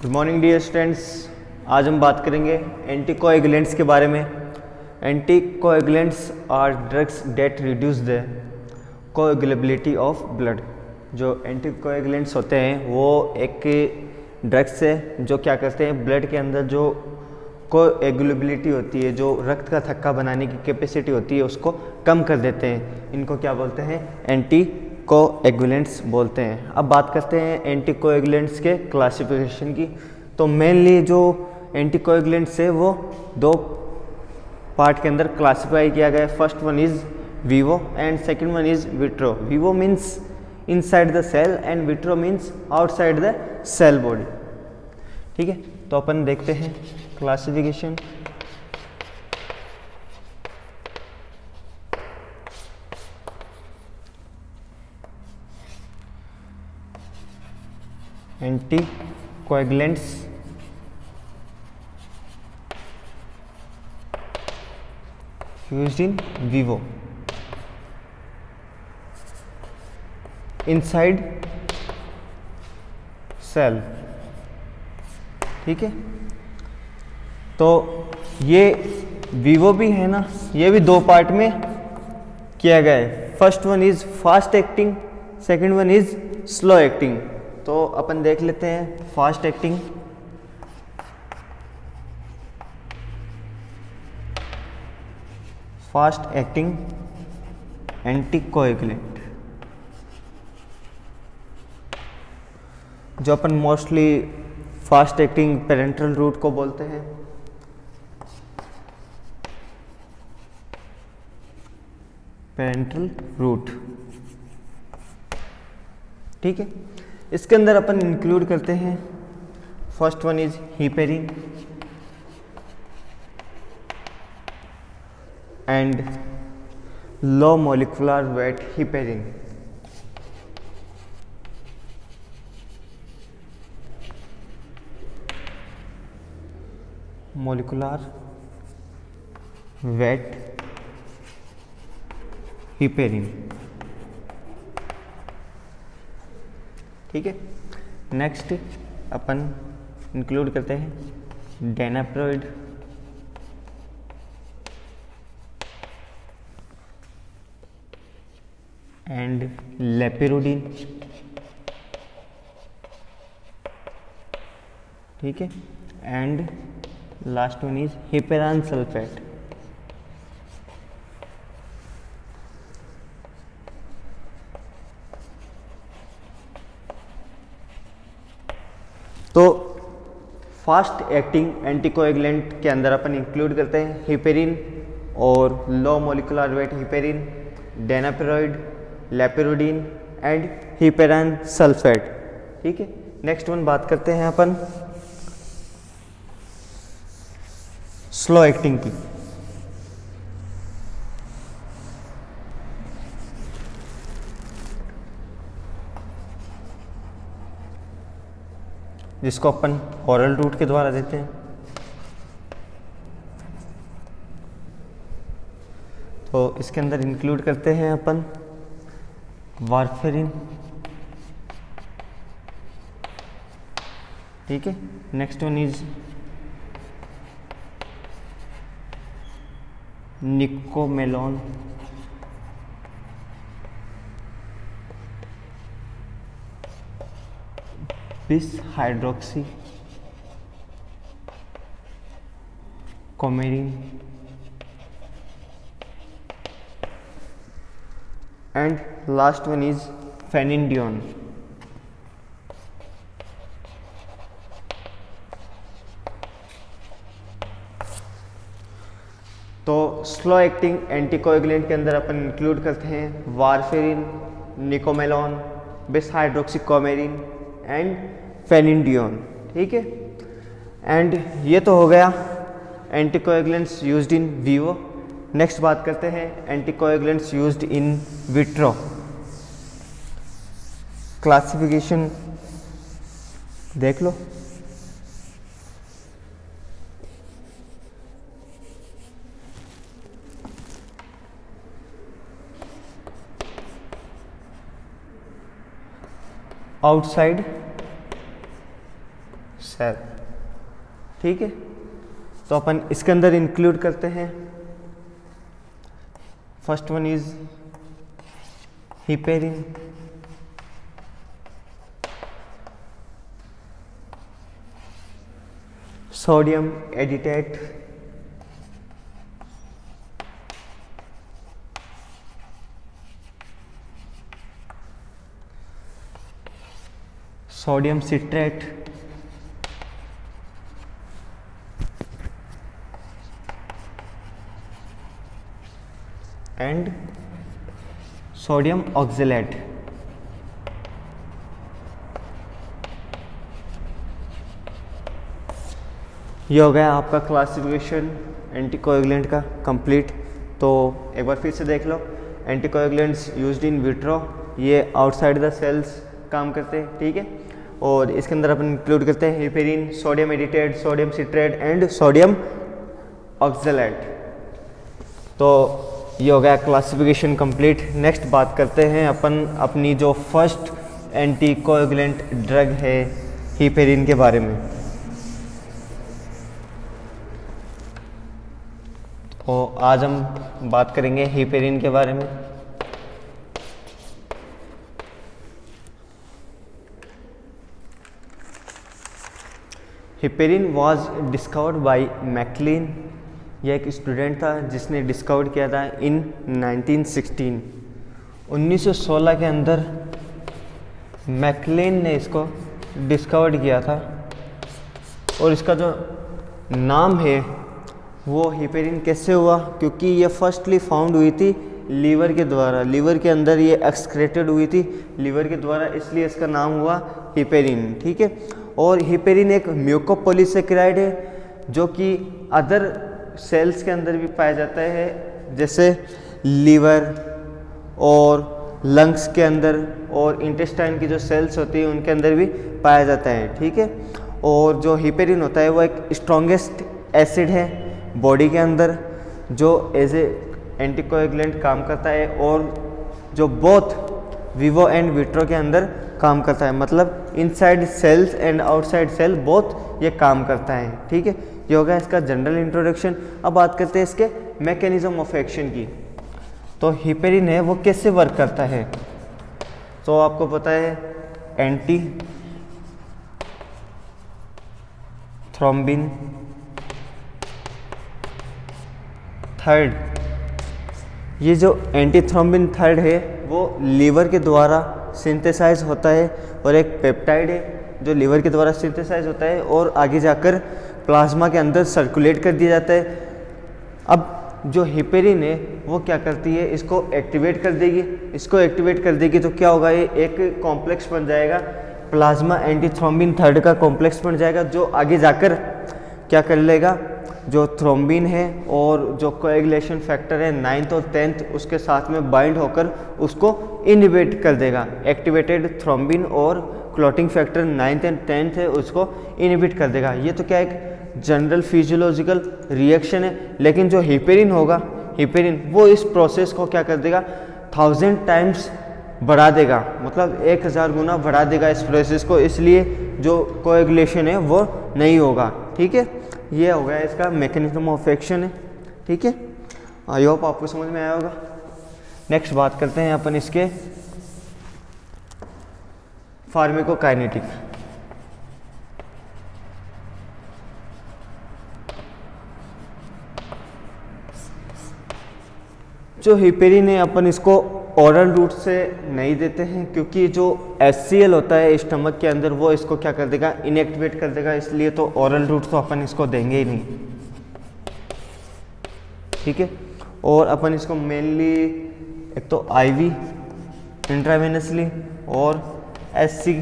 Good morning dear students. आज हम बात करेंगे एंटीकोएगुलेंट्स के बारे में। Anticoagulants are drugs that reduce the coagulability of blood. जो एंटीकोएगुलेंट्स होते हैं वो एक ड्रग्स है जो क्या करते हैं, ब्लड के अंदर जो कोएगुलेबिलिटी होती है, जो रक्त का थक्का बनाने की कैपेसिटी होती है, उसको कम कर देते हैं। इनको क्या बोलते हैं? एंटीकोएगुलेंट्स बोलते हैं। अब बात करते हैं एंटीकोएगुलेंट्स के क्लासिफिकेशन की। तो मेनली जो एंटीकोएगुलेंट्स है वो दो पार्ट के अंदर क्लासिफाई किया गया है। First one is vivo and second one is vitro. Vivo means inside the cell and vitro means outside the cell body. ठीक है, तो अपन देखते हैं classification. Anticoagulants used in vivo inside cell। ठीक है, तो ये विवो भी है ना, ये भी दो पार्ट में किया गया है। First one is fast acting, second one is slow acting. तो अपन देख लेते हैं fast acting. Fast acting anticoagulant जो अपन mostly fast acting parenteral route को बोलते हैं। पेरेंटल रूट, ठीक है। इसके अंदर अपन इंक्लूड करते हैं, first one is heparin and low molecular weight heparin. Molecular weight heparin, ठीक है। नेक्स्ट अपन इंक्लूड करते हैं डेनाप्रोइड एंड लेपिरोडिन, ठीक है। And last one is heparan sulphate. तो फास्ट एक्टिंग एंटीकोएगुलेंट के अंदर अपन इंक्लूड करते हैं हिपेरिन और low molecular weight heparin, danaparoid, lepirudin and heparan sulphate, ठीक है। नेक्स्ट वन बात करते हैं अपन स्लो एक्टिंग की। जिसको अपन ओरल रूट के द्वारा देते हैं। तो इसके अंदर इंक्लूड करते हैं अपन वारफेरिन, ठीक है। Next one is nicoumalone, bis hydroxy coumarin and last one is phenindione. तो स्लो एक्टिंग एंटीकोएगुलेंट के अंदर अपन इंक्लूड करते हैं वारफेरिन, निकोमेलॉन, बिस हाइड्रोक्सीकोमेरिन एंड फेनिडियोन, ठीक है। एंड ये तो हो गया anticoagulants used in vivo. Next बात करते हैं anticoagulants used in vitro. Classification देख लो। Outside cell. ठीक है, तो अपन इसके अंदर इंक्लूड करते हैं। First one is heparin, sodium edetate, sodium citrate, and sodium oxalate. ये हो गया आपका क्लासिफिकेशन एंटीकोएगुलेंट का कंप्लीट। तो एक बार फिर से देख लो, एंटीकोएगुलेंट्स यूज्ड इन विट्रो, ये आउटसाइड द सेल्स काम करते हैं। ठीक है, और इसके अंदर अपन इंक्लूड करते हैं heparin, sodium edetate, sodium citrate and sodium oxalate. तो ये हो गया क्लासिफिकेशन कंप्लीट। नेक्स्ट बात करते हैं अपन अपनी जो फर्स्ट एंटीकोएगुलेंट ड्रग है हिपेरिन के बारे में। तो आज हम बात करेंगे हिपेरिन के बारे में। Heparin was discovered by McLean. यह एक स्टूडेंट था जिसने डिस्कवर किया था इन 1916। 1916 के अंदर मैकलिन ने इसको डिस्कवर किया था, और इसका जो नाम है वो हिपेरिन कैसे हुआ, क्योंकि ये फर्स्टली फाउंड हुई थी लीवर के द्वारा, लीवर के अंदर ये एक्सक्रेटेड हुई थी लीवर के द्वारा, इसलिए इसका नाम हुआ हिपेरिन। ठीक है, और हिपेरिन एक म्यूकोपॉलीसेकेराइड है जो कि अदर सेल्स के अंदर भी पाया जाता है, जैसे लीवर और लंग्स के अंदर और इंटेस्टाइन की जो सेल्स होती है उनके अंदर भी पाया जाता है। ठीक है, और जो हिपेरिन होता है वो एक स्ट्रॉन्गेस्ट एसिड है बॉडी के अंदर, जो एज ए एंटीकोएगुलेंट काम करता है, और जो बोथ विवो एंड विट्रो के अंदर काम करता है, मतलब inside cells and outside cell both ये काम करता है। ठीक है, ये होगा इसका जनरल इंट्रोडक्शन। अब बात करते हैं इसके मैकेनिज्म ऑफ एक्शन की। तो हिपेरिन है वो कैसे वर्क करता है, तो आपको पता है एंटी थ्रोम्बिन थर्ड, ये जो एंटी थ्रोम्बिन थर्ड है वो लीवर के द्वारा सिंथेसाइज होता है, और एक पेप्टाइड है जो लीवर के द्वारा सिंथेसाइज होता है और आगे जाकर प्लाज्मा के अंदर सर्कुलेट कर दिया जाता है। अब जो हिपेरिन है वो क्या करती है, इसको एक्टिवेट कर देगी। इसको एक्टिवेट कर देगी तो क्या होगा, ये एक कॉम्प्लेक्स बन जाएगा, प्लाज्मा एंटी थ्रोम्बिन थर्ड का कॉम्प्लेक्स बन जाएगा, जो आगे जाकर क्या कर लेगा, जो थ्रोम्बिन है और जो कोएगुलेशन फैक्टर है 9th और 10th उसके साथ में बाइंड होकर उसको इनहिबिट कर देगा। एक्टिवेटेड थ्रोम्बिन और clotting factor 9th and 10th है उसको इनहिबिट कर देगा। ये तो क्या एक जनरल फिजियोलॉजिकल रिएक्शन है, लेकिन जो हिपेरिन होगा, हिपेरिन वो इस प्रोसेस को क्या कर देगा, 1000 टाइम्स बढ़ा देगा, मतलब 1000 गुना बढ़ा देगा इस प्रोसेस को, इसलिए जो कोएगुलेशन है वो नहीं होगा। ठीक है, ये हो गया इसका मैकेनिज्म ऑफ एक्शन है। ठीक है, आई होप आपको समझ में आया होगा। नेक्स्ट बात करते हैं अपन इसके फार्माकोकाइनेटिक। जो हिपेरिन है अपन इसको ओरल रूट से नहीं देते हैं, क्योंकि जो HCl होता है स्टमक के अंदर वो इसको क्या कर देगा, इनएक्टिवेट कर देगा, इसलिए तो ओरल रूट तो अपन इसको देंगे ही नहीं। ठीक है, और अपन इसको मेनली एक तो IV इंट्रावेनसली और SC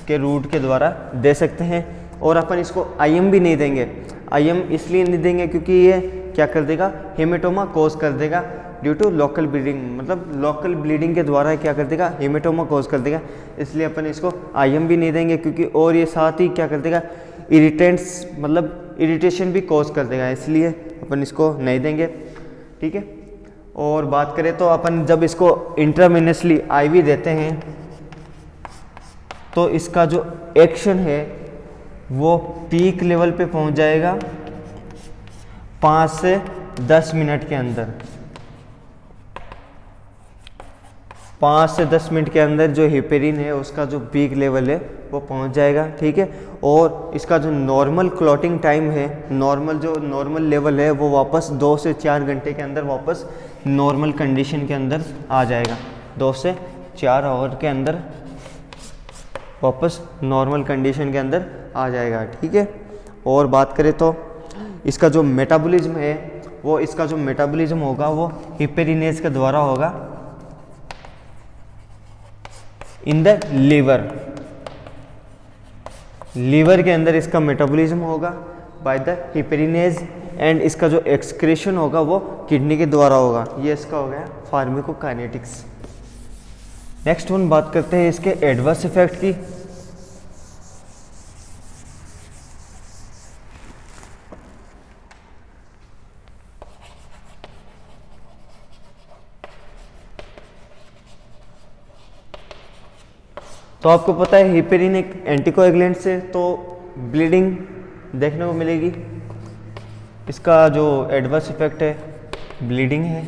के रूट के द्वारा दे सकते हैं, और अपन इसको IM भी नहीं देंगे। IM इसलिए नहीं देंगे क्योंकि ये क्या कर देगा, हेमेटोमा कोज कर देगा ड्यू टू लोकल ब्लीडिंग, मतलब लोकल ब्लीडिंग के द्वारा क्या कर देगा, हेमेटोमा कोज कर देगा, इसलिए अपन इसको IM भी नहीं देंगे, क्योंकि और ये साथ ही क्या कर देगा, इरिटेंट्स मतलब इरिटेशन भी कोज कर देगा, इसलिए अपन इसको नहीं देंगे। ठीक है, और बात करें तो अपन जब इसको इंट्रावेनसली IV देते हैं तो इसका जो एक्शन है वो पीक लेवल पे पहुंच जाएगा 5 से 10 मिनट के अंदर। 5 से 10 मिनट के अंदर जो हेपेरिन है उसका जो पीक लेवल है वो पहुंच जाएगा, ठीक है। और इसका जो नॉर्मल क्लॉटिंग टाइम है, नॉर्मल लेवल है, वो वापस 2 से 4 घंटे के अंदर वापस नॉर्मल कंडीशन के अंदर आ जाएगा। 2 से 4 आवर के अंदर वापस नॉर्मल कंडीशन के अंदर आ जाएगा, ठीक है। और बात करें तो इसका जो मेटाबॉलिज्म है वो, इसका जो मेटाबॉलिज्म होगा वो हिपेरिनेज के द्वारा होगा इन द लीवर के अंदर इसका मेटाबॉलिज्म होगा बाय द हिपेरिनेज, एंड इसका जो एक्सक्रीशन होगा वो किडनी के द्वारा होगा। ये इसका हो गया फार्माकोकाइनेटिक्स। नेक्स्ट वन बात करते हैं इसके एडवर्स इफेक्ट की। तो आपको पता है हिपेरिन एक एंटीकोएगुलेंट से तो ब्लीडिंग देखने को मिलेगी। इसका जो एडवर्स इफेक्ट है ब्लीडिंग है,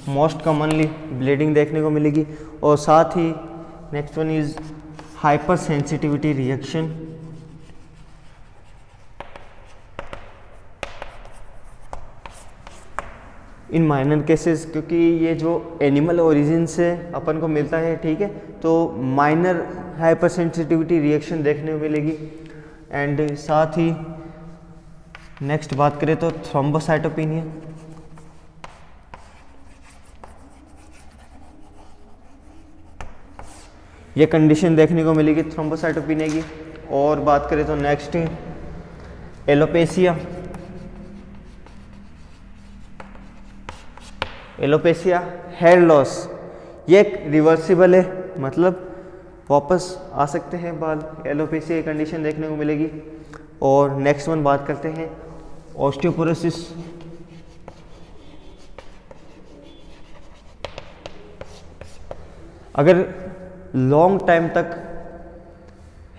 मोस्ट कॉमनली ब्लीडिंग देखने को मिलेगी। और साथ ही next one is hyper sensitivity reaction. In minor cases, क्योंकि ये जो एनिमल ओरिजिन से अपन को मिलता है, ठीक है, तो माइनर हाइपर सेंसिटिविटी रिएक्शन देखने को मिलेगी। एंड साथ ही नेक्स्ट बात करें तो थ्रोम्बोसाइटोपेनिया। ये कंडीशन देखने को मिलेगी थ्रोम्बोसाइटोपेनिया की। और बात करें तो next alopecia. Alopecia hair loss, ये एक रिवर्सिबल है, मतलब वापस आ सकते हैं बाल। एलोपेसिया की कंडीशन देखने को मिलेगी। और नेक्स्ट वन बात करते हैं ऑस्टियोपोरोसिस। अगर लॉन्ग टाइम तक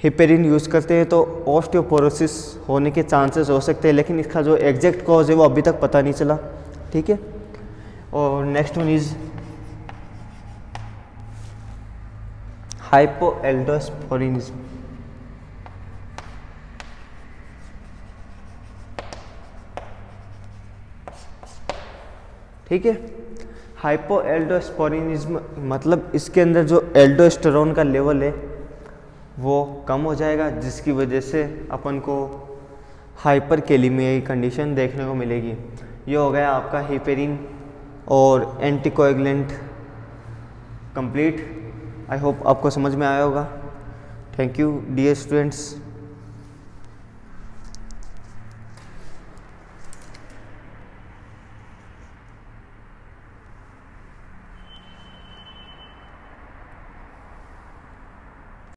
हिपेरिन यूज़ करते हैं तो ऑस्टियोपोरोसिस होने के चांसेस हो सकते हैं, लेकिन इसका जो एग्जैक्ट कॉज है वो अभी तक पता नहीं चला, ठीक है। और नेक्स्ट वन इज हाइपोएल्डोस्पोरिनिज्म। ठीक है, हाइपोएल्डोस्पोरिनिज्म मतलब इसके अंदर जो एल्डोस्टेरोन का लेवल है वो कम हो जाएगा, जिसकी वजह से अपन को हाइपरकैलेमिया की कंडीशन देखने को मिलेगी। ये हो गया आपका हिपेरिन और एंटीकोएगुलेंट कंप्लीट। आई होप आपको समझ में आया होगा। Thank you dear students.